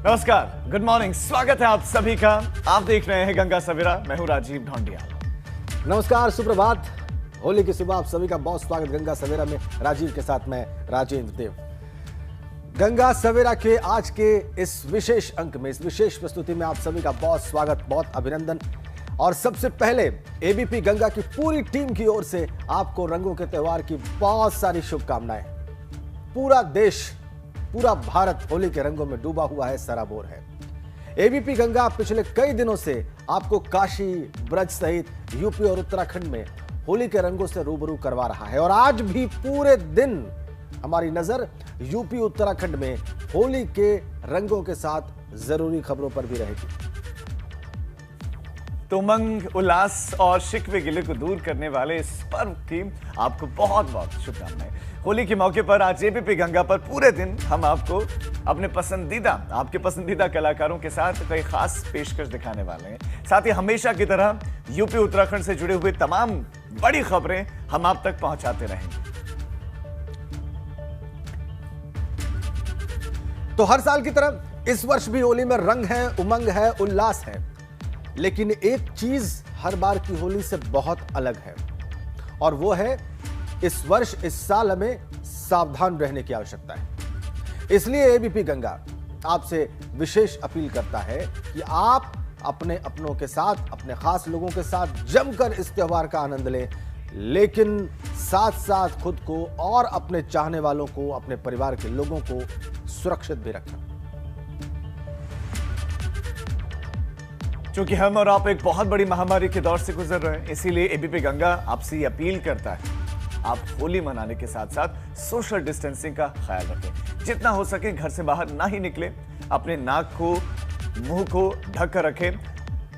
नमस्कार, good morning, स्वागत है आप सभी का। आप देख रहे हैं गंगा सवेरा। मैं हूं राजीव ढोंडिया। नमस्कार, सुप्रभात। होली की सुबह आप सभी का बहुत स्वागत गंगा सवेरा में। राजीव के साथ मैं राजेंद्र देव। गंगा सवेरा के आज के इस विशेष अंक में, इस विशेष प्रस्तुति में आप सभी का बहुत स्वागत, बहुत अभिनंदन। और सबसे पहले एबीपी गंगा की पूरी टीम की ओर से आपको रंगों के त्योहार की बहुत सारी शुभकामनाएं। पूरा देश, पूरा भारत होली के रंगों में डूबा हुआ है, सराबोर है। एबीपी गंगा पिछले कई दिनों से आपको काशी, ब्रज सहित यूपी और उत्तराखंड में होली के रंगों से रूबरू करवा रहा है। और आज भी पूरे दिन हमारी नजर यूपी उत्तराखंड में होली के रंगों के साथ जरूरी खबरों पर भी रहेगी। तो उमंग, उल्लास और शिकवे गिले को दूर करने वाले इस पर्व की आपको बहुत बहुत शुभकामनाएं। होली के मौके पर आज एबीपी गंगा पर पूरे दिन हम आपको अपने आपके पसंदीदा कलाकारों के साथ कई खास पेशकश दिखाने वाले हैं। साथ ही हमेशा की तरह यूपी उत्तराखंड से जुड़े हुए तमाम बड़ी खबरें हम आप तक पहुंचाते रहेंगे। तो हर साल की तरह इस वर्ष भी होली में रंग है, उमंग है, उल्लास है। लेकिन एक चीज हर बार की होली से बहुत अलग है, और वो है इस वर्ष, इस साल हमें सावधान रहने की आवश्यकता है। इसलिए एबीपी गंगा आपसे विशेष अपील करता है कि आप अपने अपनों के साथ, अपने खास लोगों के साथ जमकर इस त्योहार का आनंद लें, लेकिन साथ साथ खुद को और अपने चाहने वालों को, अपने परिवार के लोगों को सुरक्षित भी रखें। क्योंकि हम और आप एक बहुत बड़ी महामारी के दौर से गुजर रहे हैं, इसीलिए एबीपी गंगा आपसे अपील करता है आप होली मनाने के साथ साथ सोशल डिस्टेंसिंग का ख्याल रखें। जितना हो सके घर से बाहर ना ही निकले, अपने नाक को, मुंह को ढक कर रखें,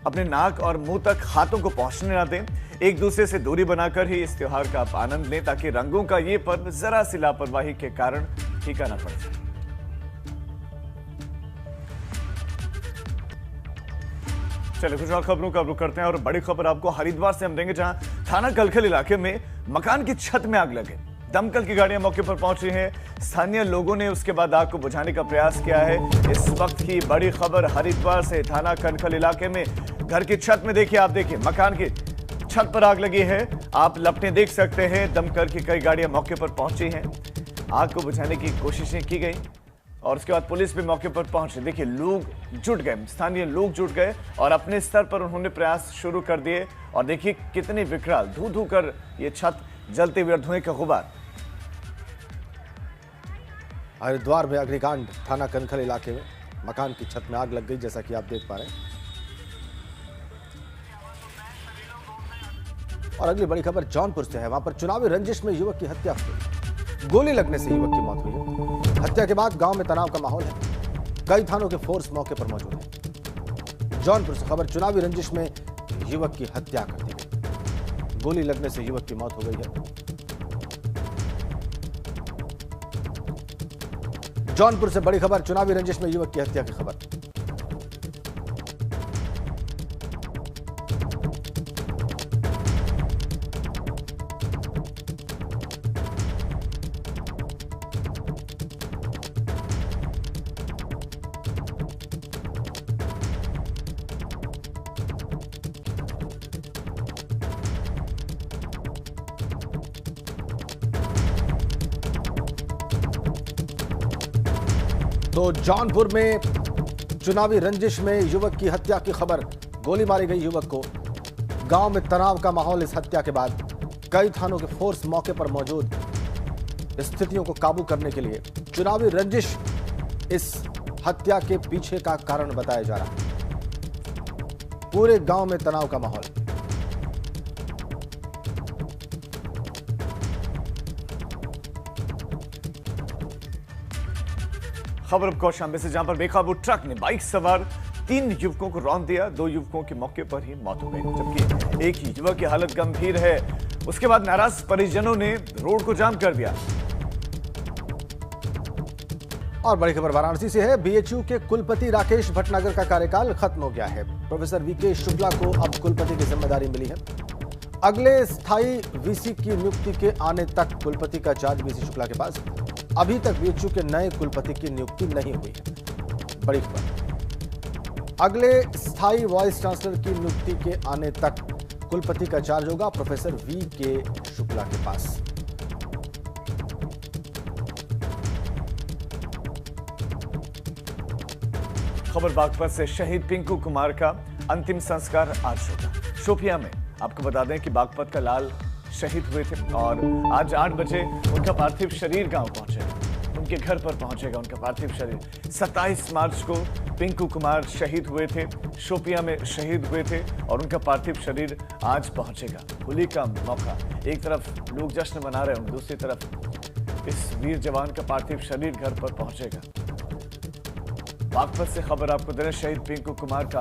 अपने नाक और मुंह तक हाथों को पहुंचने ना दें। एक दूसरे से दूरी बनाकर ही इस त्योहार का आप आनंद लें, ताकि रंगों का ये पर्व जरा सी लापरवाही के कारण फीका ना पड़ जाए। चलिए कुछ और खबरों का रुख करते हैं, और बड़ी खबर आपको हरिद्वार से हम देंगे, जहां थाना कलखल इलाके में मकान की छत में आग लगे। दमकल की गाड़ियां मौके पर पहुंच रही हैं। स्थानीय लोगों ने उसके बाद आग को बुझाने का प्रयास किया है। इस वक्त की बड़ी खबर हरिद्वार से, थाना कलखल इलाके में घर की छत में देखिए, आप देखिए मकान की छत पर आग लगी है। आप लपटें देख सकते हैं। दमकल की कई गाड़ियां मौके पर पहुंची हैं। आग को बुझाने की कोशिशें की गई और उसके बाद पुलिस भी मौके पर पहुंची। देखिए लोग जुट गए, स्थानीय लोग जुट गए और अपने स्तर पर उन्होंने प्रयास शुरू कर दिए। और देखिए कितनी विकराल धू धू कर ये छत जलते हुए, धुएं का गुबार। हरिद्वार में अग्निकांड, थाना कनखल इलाके में मकान की छत में आग लग गई, जैसा कि आप देख पा रहे हैं। और अगली बड़ी खबर जौनपुर से है। वहां पर चुनावी रंजिश में युवक की हत्या हुई। गोली लगने से युवक की मौत हुई है। हत्या के बाद गांव में तनाव का माहौल है। कई थानों के फोर्स मौके पर मौजूद है। जौनपुर से खबर, चुनावी रंजिश में युवक की हत्या कर दी गई। गोली लगने से युवक की मौत हो गई है। जौनपुर से बड़ी खबर, चुनावी रंजिश में युवक की हत्या की खबर। तो जौनपुर में चुनावी रंजिश में युवक की हत्या की खबर। गोली मारी गई युवक को। गांव में तनाव का माहौल इस हत्या के बाद। कई थानों के फोर्स मौके पर मौजूद। स्थितियों को काबू करने के लिए चुनावी रंजिश इस हत्या के पीछे का कारण बताया जा रहा है। पूरे गांव में तनाव का माहौल। खबर अब कौशाम्बी से, जहां पर बेकाबू ट्रक ने बाइक सवार 3 युवकों को रौंद दिया। 2 युवकों की मौके पर ही मौत हो गई, जबकि एक ही युवक की हालत गंभीर है। उसके बाद नाराज परिजनों ने रोड को जाम कर दिया। और बड़ी खबर वाराणसी से है। बीएचयू के कुलपति राकेश भटनागर का कार्यकाल खत्म हो गया है। प्रोफेसर वीके शुक्ला को अब कुलपति की जिम्मेदारी मिली है। अगले स्थायी वीसी की नियुक्ति के आने तक कुलपति का चार्ज वीसी शुक्ला के पास। अभी तक बीएचयू के नए कुलपति की नियुक्ति नहीं हुई है। बड़ी खबर। अगले स्थायी वाइस चांसलर की नियुक्ति के आने तक कुलपति का चार्ज होगा प्रोफेसर वी के शुक्ला के पास। खबर बागपत से शहीद पिंकू कुमार का अंतिम संस्कार आज होगा शोपियां में। आपको बता दें कि बागपत का लाल शहीद हुए थे और आज 8 बजे उनका पार्थिव शरीर गांव पहुंचेगा, उनके घर पर पहुंचेगा उनका पार्थिव शरीर। 27 मार्च को पिंकू कुमार शहीद हुए थे, शोपियां में शहीद हुए थे और उनका पार्थिव शरीर आज पहुंचेगा। होली का मौका, एक तरफ लोग जश्न मना रहे हैं, दूसरी तरफ इस वीर जवान का पार्थिव शरीर घर पर पहुंचेगा। बागपत से खबर आपको दे रहे, शहीद पिंकू कुमार का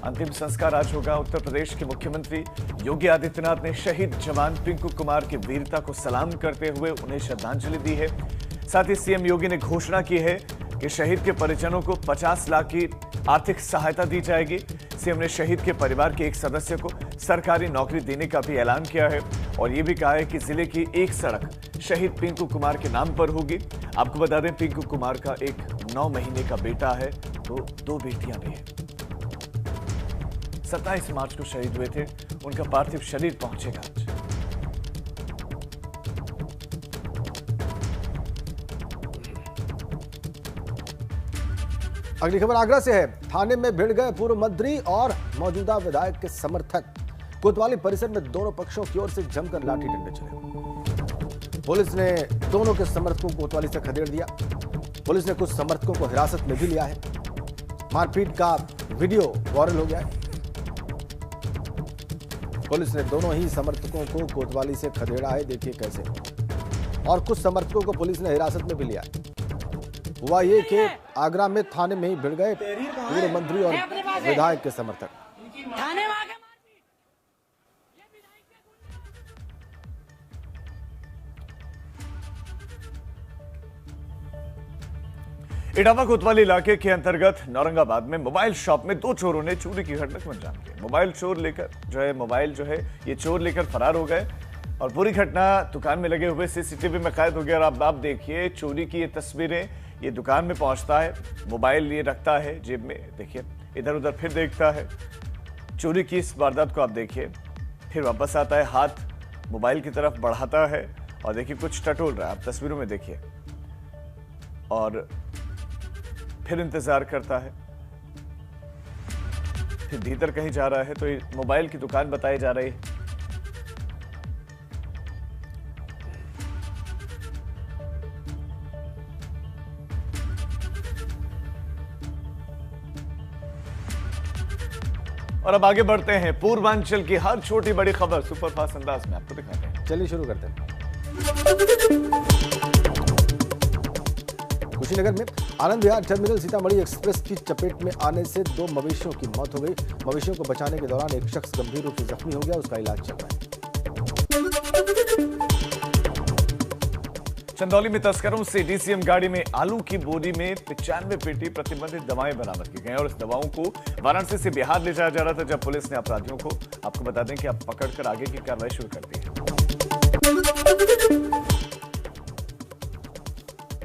अंतिम संस्कार आज होगा। उत्तर प्रदेश के मुख्यमंत्री योगी आदित्यनाथ ने शहीद जवान पिंकू कुमार की वीरता को सलाम करते हुए उन्हें श्रद्धांजलि दी है। साथ ही सीएम योगी ने घोषणा की है कि शहीद के परिजनों को 50 लाख की आर्थिक सहायता दी जाएगी। सीएम ने शहीद के परिवार के एक सदस्य को सरकारी नौकरी देने का भी ऐलान किया है और यह भी कहा है कि जिले की एक सड़क शहीद पिंकू कुमार के नाम पर होगी। आपको बता दें पिंकू कुमार का एक 9 महीने का बेटा है तो 2 बेटियां भी हैं। 27 मार्च को शहीद हुए थे, उनका पार्थिव शरीर पहुंचेगा आज। अगली खबर आगरा से है। थाने में भिड़ गए पूर्व मंत्री और मौजूदा विधायक के समर्थक। कोतवाली परिसर में दोनों पक्षों की ओर से जमकर लाठी डंडे चले। पुलिस ने दोनों के समर्थकों को कोतवाली से खदेड़ दिया। पुलिस ने कुछ समर्थकों को हिरासत में भी लिया है। मारपीट का वीडियो वायरल हो गया है। पुलिस ने दोनों ही समर्थकों को कोतवाली से खदेड़ा है, देखिए कैसे। और कुछ समर्थकों को पुलिस ने हिरासत में भी लिया है। हुआ ये कि आगरा में थाने में ही भिड़ गए पूर्व मंत्री और विधायक के समर्थक। इटावा कोतवाली इलाके के अंतर्गत औरंगाबाद में मोबाइल शॉप में 2 चोरों ने चोरी की घटना को अंजाम दिया। मोबाइल चोर लेकर फरार हो गए और पूरी घटना दुकान में लगे हुए सीसीटीवी में कैद हो गया। और आप देखिए चोरी की ये तस्वीरें, ये दुकान में पहुंचता है, मोबाइल ये रखता है जेब में, देखिए इधर उधर फिर देखता है। चोरी की इस वारदात को आप देखिए, फिर वापस आता है, हाथ मोबाइल की तरफ बढ़ाता है और देखिए कुछ टटोल रहा है, आप तस्वीरों में देखिए। और फिर इंतजार करता है, फिर भीतर कहीं जा रहा है तो ये मोबाइल की दुकान बताई जा रही है। और अब आगे बढ़ते हैं, पूर्वांचल की हर छोटी बड़ी खबर सुपरफास्ट अंदाज में आपको दिखाते हैं। चलिए शुरू करते हैं। कुशीनगर में आनंद विहार टर्मिनल सीतामढ़ी एक्सप्रेस की चपेट में आने से 2 मवेशियों की मौत हो गई। मवेशियों को बचाने के दौरान एक शख्स गंभीर रूप से जख्मी हो गया, उसका इलाज चल रहा है। चंदौली में तस्करों से डीसीएम गाड़ी में आलू की बोरी में 95 पेटी प्रतिबंधित दवाएं बरामद की गई और इस दवाओं को वाराणसी से बिहार ले जाया जा रहा था, जब पुलिस ने अपराधियों को, आपको बता दें कि अब पकड़कर आगे की कार्रवाई शुरू कर दी है।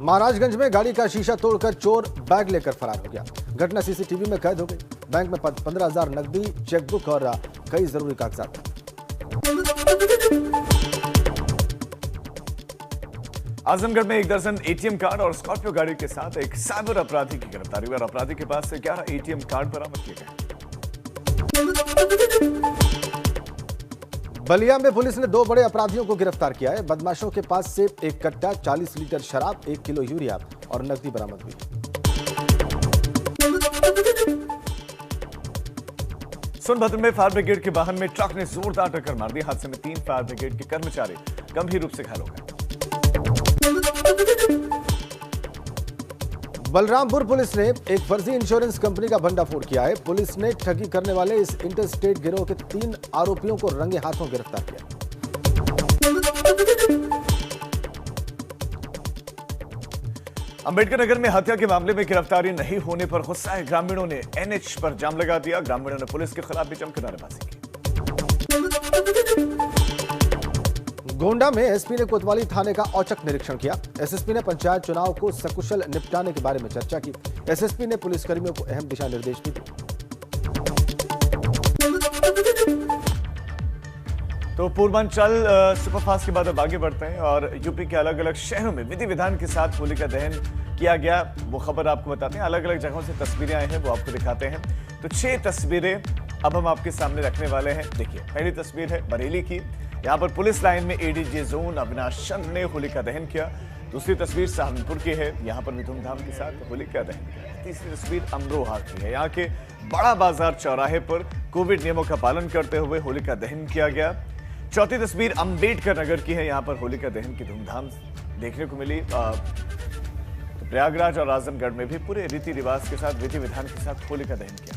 महाराजगंज में गाड़ी का शीशा तोड़कर चोर बैग लेकर फरार हो गया। घटना सीसीटीवी में कैद हो गई। बैंक में 15,000 नकदी, चेकबुक और कई जरूरी कागजात। आजमगढ़ में 1 दर्जन एटीएम कार्ड और स्कॉर्पियो गाड़ी के साथ एक साइबर अपराधी की गिरफ्तारी हुई और अपराधी के पास से 11 एटीएम कार्ड बरामद किए गए। बलिया में पुलिस ने 2 बड़े अपराधियों को गिरफ्तार किया है। बदमाशों के पास से एक कट्टा, 40 लीटर शराब, 1 किलो यूरिया और नकदी बरामद हुई। सोनभद्र में फायर ब्रिगेड के वाहन में ट्रक ने जोरदार टक्कर मार दी। हादसे में 3 फायर ब्रिगेड के कर्मचारी गंभीर रूप से घायल हो गए। बलरामपुर पुलिस ने एक फर्जी इंश्योरेंस कंपनी का भंडाफोड़ किया है। पुलिस ने ठगी करने वाले इस इंटरस्टेट गिरोह के 3 आरोपियों को रंगे हाथों गिरफ्तार किया। अंबेडकर नगर में हत्या के मामले में गिरफ्तारी नहीं होने पर गुस्साए ग्रामीणों ने एनएच पर जाम लगा दिया। ग्रामीणों ने पुलिस के खिलाफ भी जमकर नारेबाजी की। गोंडा में एसपी ने कोतवाली थाने का औचक निरीक्षण किया। एसएसपी ने पंचायत चुनाव को सकुशल निपटाने के बारे में चर्चा की। एसएसपी ने पुलिसकर्मियों को अहम दिशा निर्देश भी दिए। तो पूर्वांचल सुपरफास्ट के बाद अब आगे बढ़ते हैं और यूपी के अलग अलग शहरों में विधि विधान के साथ होलिका दहन किया गया। वो खबर आपको बताते हैं, अलग अलग जगहों से तस्वीरें आई हैं, वो आपको दिखाते हैं। तो 6 तस्वीरें अब हम आपके सामने रखने वाले हैं। देखिए, पहली तस्वीर है बरेली की। यहाँ पर पुलिस लाइन में एडीजे जोन अविनाश चंद्र ने होलिका दहन किया। दूसरी तस्वीर सहारनपुर की है, यहाँ पर भी धूमधाम के साथ होलिका दहन किया। तीसरी तस्वीर अमरोहा की है, यहाँ के बड़ा बाजार चौराहे पर कोविड नियमों का पालन करते हुए होलिका दहन किया गया। चौथी तस्वीर अंबेडकर नगर की है, यहाँ पर होलिका दहन की धूमधाम देखने को मिली। तो प्रयागराज और आजमगढ़ में भी पूरे रीति रिवाज के साथ, विधि विधान के साथ होलिका दहन किया।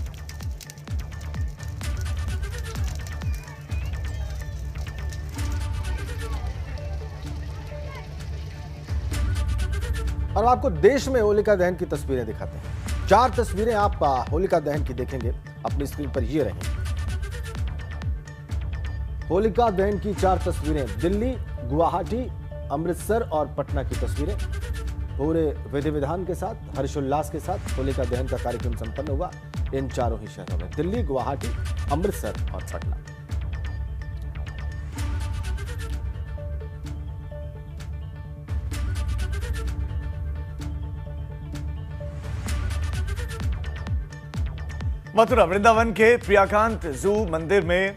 और आपको देश में होलिका दहन की तस्वीरें दिखाते हैं। 4 तस्वीरें आप होलिका दहन की देखेंगे अपनी स्क्रीन पर, ये रहेंगी होलिका दहन की 4 तस्वीरें। दिल्ली, गुवाहाटी, अमृतसर और पटना की तस्वीरें पूरे विधि विधान के साथ, हर्षोल्लास के साथ होलिका दहन का कार्यक्रम संपन्न हुआ इन चारों ही शहरों में, दिल्ली, गुवाहाटी, अमृतसर और पटना। मथुरा वृंदावन के प्रियाकांत जू मंदिर में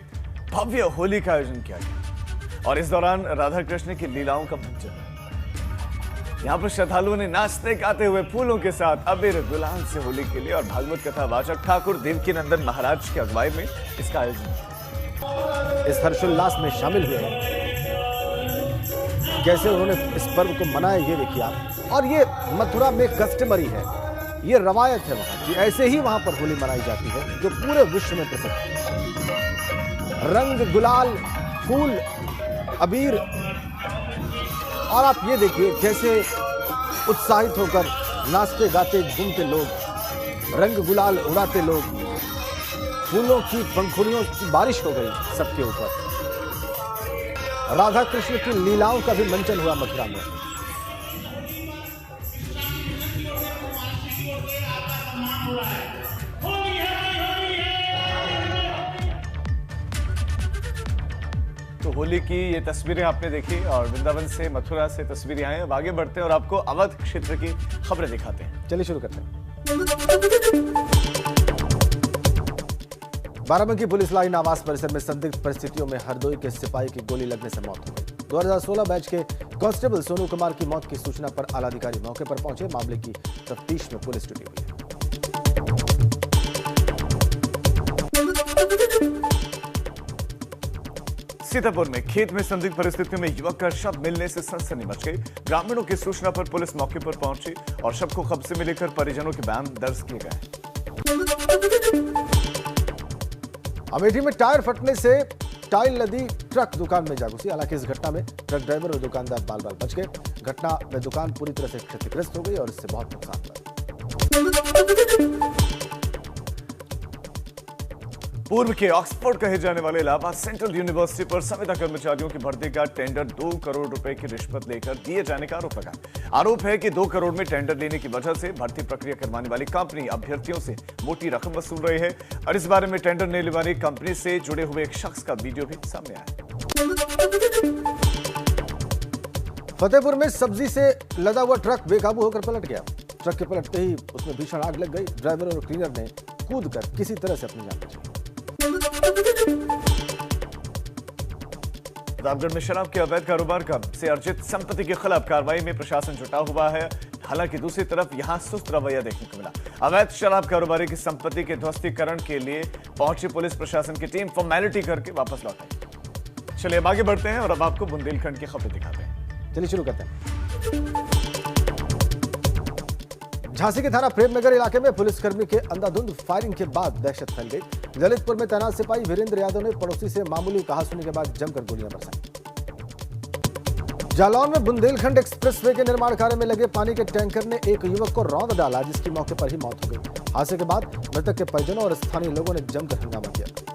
भव्य होली का आयोजन किया गया और इस दौरान राधा कृष्ण की लीलाओं का मंचन। यहाँ पर श्रद्धालुओं ने नाचते गाते हुए फूलों के साथ अबीर गुलाल से होली के लिए और भागवत कथा वाचक ठाकुर देवकीनंदन महाराज की अगुवाई में इसका आयोजन किया। इस हर्षोल्लास में शामिल हुए हैं, कैसे उन्होंने इस पर्व को मनाया ये देखिए आप। और ये मथुरा में कस्टमरी है, ये रवायत है वहां की, ऐसे ही वहां पर होली मनाई जाती है जो पूरे विश्व में प्रसिद्ध है। रंग, गुलाल, फूल, अबीर, और आप ये देखिए कैसे उत्साहित होकर नाचते गाते घूमते लोग, रंग गुलाल उड़ाते लोग, फूलों की पंखुड़ियों की बारिश हो गई सबके ऊपर। राधा कृष्ण की लीलाओं का भी मंचन हुआ मथुरा में। तो होली की ये तस्वीरें आपने देखी और वृंदावन से, मथुरा से तस्वीरें आई। अब आगे बढ़ते हैं और आपको अवध क्षेत्र की खबरें दिखाते हैं। चलिए शुरू करते हैं। बाराबंकी पुलिस लाइन आवास परिसर में संदिग्ध परिस्थितियों में हरदोई के सिपाही की गोली लगने से मौत हो गई। 2016 बैच के कांस्टेबल सोनू कुमार की मौत की सूचना पर आला अधिकारी मौके पर पहुंचे। मामले की तफ्तीश में पुलिस जुटी हुई है। सीतापुर में खेत में संदिग्ध परिस्थितियों में युवक का शव मिलने से सनसनी मच गई। ग्रामीणों की सूचना पर पुलिस मौके पर पहुंची और शव को कब्जे में लेकर परिजनों के बयान दर्ज किए गए। अमेठी में टायर फटने से टाइल लदी ट्रक दुकान में जा घुसी। हालांकि इस घटना में ट्रक ड्राइवर और दुकानदार बाल बाल बच गए। घटना में दुकान पूरी तरह से क्षतिग्रस्त हो गई और इससे बहुत नुकसान हुआ। पूर्व के ऑक्सफोर्ड कहे जाने वाले इलाहाबाद सेंट्रल यूनिवर्सिटी पर संविदा कर्मचारियों की भर्ती का टेंडर 2 करोड़ रुपए की रिश्वत लेकर दिए जाने का आरोप लगा। आरोप है कि 2 करोड़ में टेंडर लेने की वजह से भर्ती प्रक्रिया करवाने वाली कंपनी अभ्यर्थियों से मोटी रकम वसूल रही है और इस बारे में टेंडर लेने वाली कंपनी से जुड़े हुए एक शख्स का वीडियो भी सामने आया। फतेहपुर में सब्जी से लदा हुआ ट्रक बेकाबू होकर पलट गया। ट्रक के पलटते ही उसमें भीषण आग लग गई। ड्राइवर और क्लीनर ने कूदकर किसी तरह से अपनी जान बचाई। प्रतापगढ़ में शराब के अवैध कारोबार से अर्जित संपत्ति के खिलाफ कार्रवाई में प्रशासन जुटा हुआ है। हालांकि दूसरी तरफ यहां सुस्त रवैया देखने को मिला। अवैध शराब कारोबारी की संपत्ति के ध्वस्तीकरण के लिए पहुंची पुलिस प्रशासन की टीम फॉर्मेलिटी करके वापस लौट आई। चलिए अब आगे बढ़ते हैं और अब आपको बुंदेलखंड की खबरें दिखाते हैं। चलिए शुरू करते हैं। झांसी के थाना प्रेमनगर इलाके में पुलिसकर्मी के अंधाधुंध फायरिंग के बाद दहशत फैल गई। ललितपुर में तैनात सिपाही वीरेंद्र यादव ने पड़ोसी से मामूली कहासुनी के बाद जमकर गोलियां बरसाई। जालौन में बुंदेलखंड एक्सप्रेसवे के निर्माण कार्य में लगे पानी के टैंकर ने एक युवक को रौंद डाला, जिसकी मौके पर ही मौत हो गई। हादसे के बाद मृतक के परिजनों और स्थानीय लोगों ने जमकर हंगामा किया।